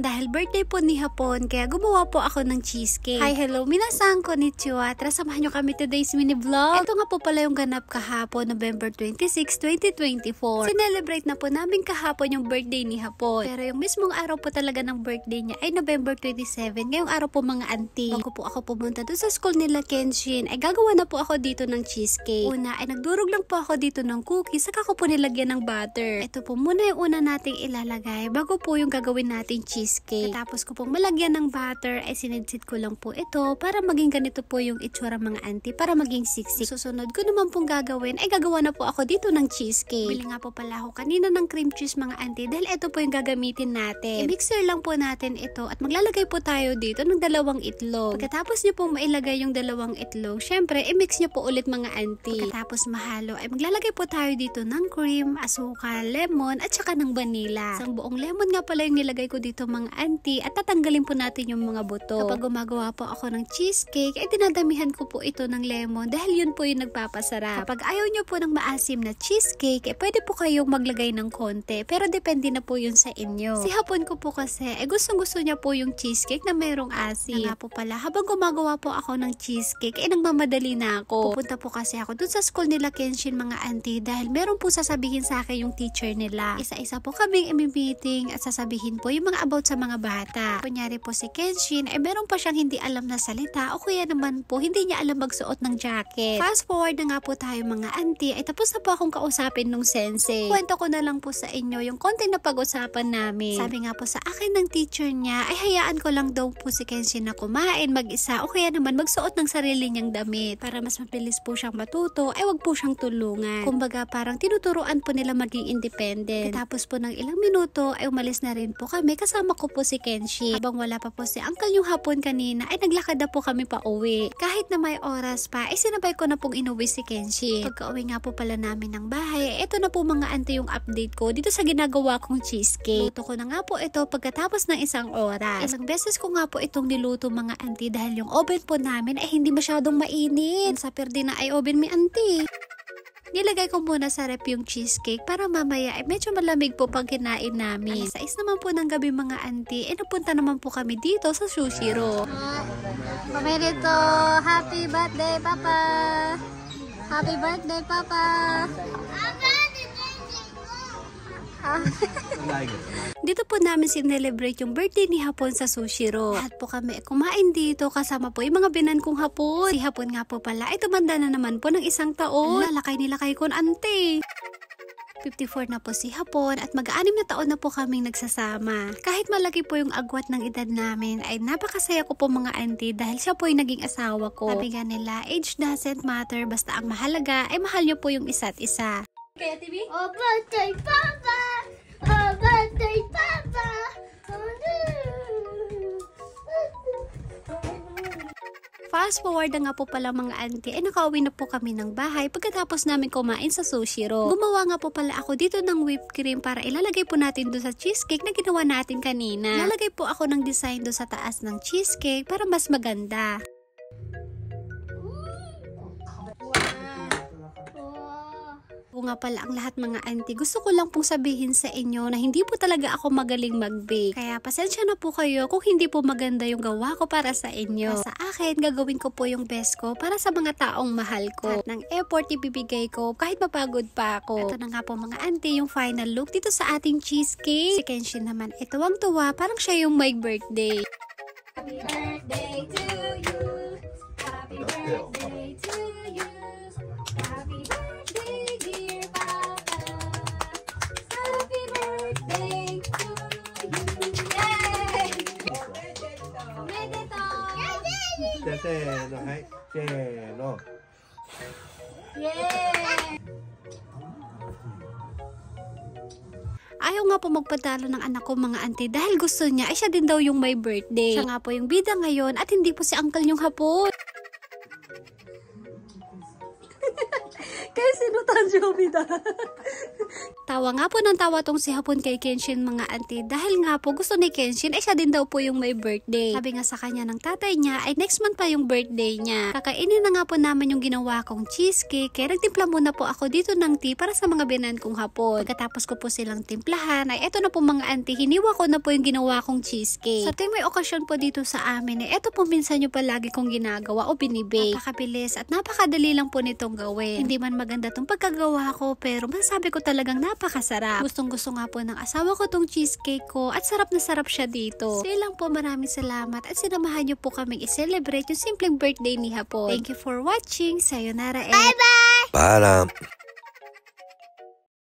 Dahil birthday po ni Hapon, kaya gumawa po ako ng cheesecake. Hi, hello, minasan, konnichiwa. Tara, samahan nyo kami today's mini vlog. Ito nga po pala yung ganap kahapon, November 26, 2024. Sinelebrate na po namin kahapon yung birthday ni Hapon. Pero yung mismong araw po talaga ng birthday niya ay November 27. Ngayong araw po mga auntie. Bago po ako pumunta doon sa school nila Kenshin, ay gagawa na po ako dito ng cheesecake. Una ay nagdurog lang po ako dito ng cookies, saka ko po nilagyan ng butter. Ito po muna yung una nating ilalagay bago po yung gagawin nating cheesecake. Tapos ko pong malagyan ng butter ay sinidsid ko lang po ito para maging ganito po yung itsura mga auntie, para maging siksik. Susunod ko naman pong gagawin ay gagawa na po ako dito ng cheesecake. Bili nga po pala ako kanina ng cream cheese mga auntie dahil ito po yung gagamitin natin. I-mixer lang po natin ito at maglalagay po tayo dito ng 2 itlog. Pagkatapos nyo pong mailagay yung 2 itlog, syempre i-mix nyo po ulit mga auntie. Pagkatapos mahalo ay maglalagay po tayo dito ng cream, asukal, lemon at saka ng vanilla. Isang buong lemon nga pala yung nilagay ko dito mga auntie at tatanggalin po natin yung mga buto. Kapag gumagawa po ako ng cheesecake ay dinadamihan ko po ito ng lemon dahil yun po yung nagpapasarap. Kapag ayaw nyo po ng maasim na cheesecake ay pwede po kayong maglagay ng konti pero depende na po yun sa inyo. Si Hapon ko po kasi gustong-gusto niya po yung cheesecake na mayroong asim. Nga po pala habang gumagawa po ako ng cheesecake ay nagmamadali na ako. Pupunta po kasi ako dun sa school nila Kenshin mga auntie dahil meron po sasabihin sa akin yung teacher nila. Isa-isa po kaming imi-meeting at sasabihin po yung mga about sa mga bata. Kunyari po si Kenshin ay meron pa siyang hindi alam na salita o kaya naman po hindi niya alam magsuot ng jacket. Fast forward na nga po tayo mga auntie ay tapos na po akong kausapin nung sensei. Kwento ko na lang po sa inyo yung konting na pag-usapan namin. Sabi nga po sa akin ng teacher niya ay hayaan ko lang daw po si Kenshin na kumain mag-isa o kaya naman magsuot ng sarili niyang damit para mas mabilis po siyang matuto ay wag po siyang tulungan. Kumbaga parang tinuturuan po nila maging independent. Tapos po ng ilang minuto ay umalis na rin po kami kasama ko po si Kenshin. Habang wala pa po si uncle yung Hapon kanina ay naglakad na po kami pa uwi. Kahit na may oras pa ay sinabay ko na pong inuwi si Kenshin. Pagka uwi nga po pala namin ng bahay, ito na po mga auntie yung update ko dito sa ginagawa kong cheesecake. Luto ko na nga po ito pagkatapos ng 1 oras. Isang beses ko nga po itong niluto mga auntie dahil yung oven po namin ay hindi masyadong mainit. Sa perde na ay oven mi auntie. Nilagay ko muna sa rep yung cheesecake para mamaya ay medyo malamig po pag kinain namin. Alas 6 naman po ng gabi mga auntie, napunta naman po kami dito sa Sushiro. Pamerito, happy birthday papa! Happy birthday papa! Dito po namin sinelebrate yung birthday ni Hapon sa Sushiro. Lahat po kami kumain dito kasama po yung mga binan kong Hapon. Si Hapon nga po pala ay tumanda na naman po ng 1 taon. Lalakay ko ante. 54 na po si Hapon at mag-6 na taon na po kaming nagsasama. Kahit malaki po yung agwat ng edad namin ay napakasaya ko po mga auntie dahil siya po yung naging asawa ko. Sabi nga nila, age doesn't matter basta ang mahalaga ay mahal nyo po yung isa't isa. Kaya TV? Oh, birthday, Papa! Oh, birthday, Papa! Oh, no! Fast forward na nga po pala mga auntie, nakauwi na po kami ng bahay pagkatapos namin kumain sa Sushiro. Gumawa nga po pala ako dito ng whipped cream para ilalagay po natin doon sa cheesecake na ginawa natin kanina. Lalagay po ako ng design doon sa taas ng cheesecake para mas maganda. O nga pala ang lahat mga auntie, gusto ko lang pong sabihin sa inyo na hindi po talaga ako magaling mag-bake. Kaya pasensya na po kayo kung hindi po maganda yung gawa ko para sa inyo. Sa akin, gagawin ko po yung best ko para sa mga taong mahal ko. At ng effort ibibigay ko kahit mapagod pa ako. Ito na nga po mga auntie yung final look dito sa ating cheesecake. Si Kenshin naman, tuwang-tuwa, parang siya yung may birthday. Happy birthday to you! Happy birthday to you! Happy birthday, dear Papa! Happy birthday to you! Yay! Omedetou! Yay! Ayaw nga po magpadalo ng anak ko mga auntie dahil gusto niya ay siya din daw yung may birthday. Siya nga po yung bida ngayon at hindi po si uncle yung Hapon. Kaya sino tanjo bida? Tawa nga po ng tawa tong si Hapon kay Kenshin mga auntie dahil nga po gusto ni Kenshin ay siya din daw po yung may birthday. Sabi nga sa kanya ng tatay niya ay next month pa yung birthday niya. Kakainin na nga po naman yung ginawa kong cheesecake kaya nagtimpla muna po ako dito ng tea para sa mga binan kong Hapon. Pagkatapos ko po silang timplahan ay eto na po mga auntie, hiniwa ko na po yung ginawa kong cheesecake. Sa tuwing may okasyon po dito sa amin eto po minsan nyo palagi kong ginagawa o binibake. Napakabilis at napakadali lang po nitong gawin. Hindi man maganda tong pagkagawa ko pero masasabi ko talagang napakasarap. Gustong-gusto nga po ng asawa ko tong cheesecake ko at sarap na sarap siya dito. Sige lang po, maraming salamat at sinamahan niyo po kaming i-celebrate yung simpleng birthday ni Hapon. Thank you for watching. Sayonara. Bye-bye! Paalam.